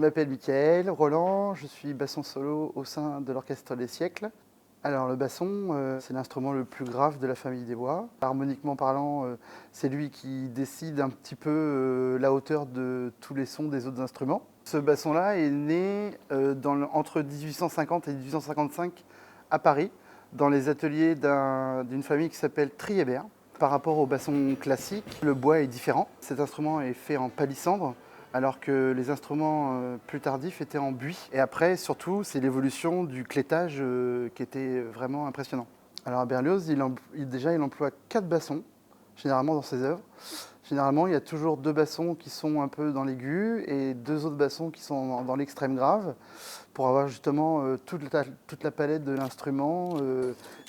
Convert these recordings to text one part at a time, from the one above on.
m'appelle Michael Roland, je suis basson solo au sein de l'Orchestre des Siècles. Alors le basson, c'est l'instrument le plus grave de la famille des bois. Harmoniquement parlant, c'est lui qui décide un petit peu la hauteur de tous les sons des autres instruments. Ce basson-là est né entre 1850 et 1855 à Paris, dans les ateliers d'une famille qui s'appelle Triébert. Par rapport au basson classique, le bois est différent. Cet instrument est fait en palissandre, alors que les instruments plus tardifs étaient en buis. Et après, surtout, c'est l'évolution du clétage qui était vraiment impressionnant. Alors à Berlioz, il emploie 4 bassons, généralement dans ses œuvres. Généralement, il y a toujours 2 bassons qui sont un peu dans l'aigu et 2 autres bassons qui sont dans l'extrême grave, pour avoir justement toute la palette de l'instrument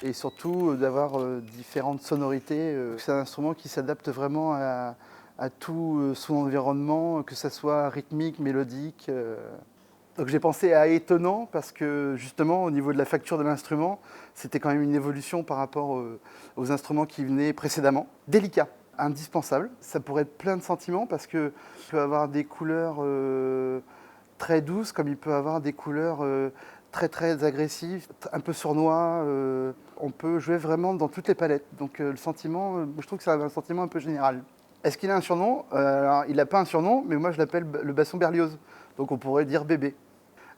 et surtout d'avoir différentes sonorités. C'est un instrument qui s'adapte vraiment à tout son environnement, que ce soit rythmique, mélodique. Donc j'ai pensé à étonnant parce que justement au niveau de la facture de l'instrument, c'était quand même une évolution par rapport aux instruments qui venaient précédemment. Délicat, indispensable. Ça pourrait être plein de sentiments parce qu'il peut avoir des couleurs très douces comme il peut avoir des couleurs très très agressives, un peu sournois. On peut jouer vraiment dans toutes les palettes. Donc le sentiment, je trouve que c'est un sentiment un peu général. Est-ce qu'il a un surnom? Alors, il n'a pas un surnom, mais moi je l'appelle le basson Berlioz. Donc on pourrait dire bébé.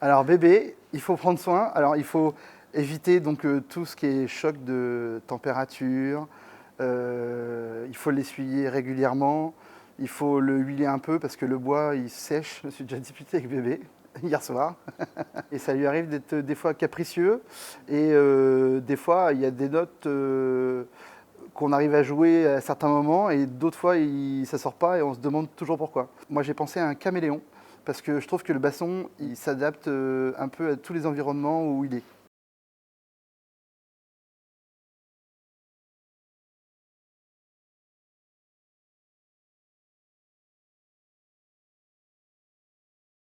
Alors bébé, il faut prendre soin. Alors il faut éviter donc tout ce qui est choc de température. Il faut l'essuyer régulièrement. Il faut le huiler un peu parce que le bois il sèche. Je me suis déjà disputé avec bébé hier soir. Et ça lui arrive d'être des fois capricieux. Et des fois il y a des notes qu'on arrive à jouer à certains moments et d'autres fois ça sort pas et on se demande toujours pourquoi. Moi j'ai pensé à un caméléon parce que je trouve que le basson il s'adapte un peu à tous les environnements où il est.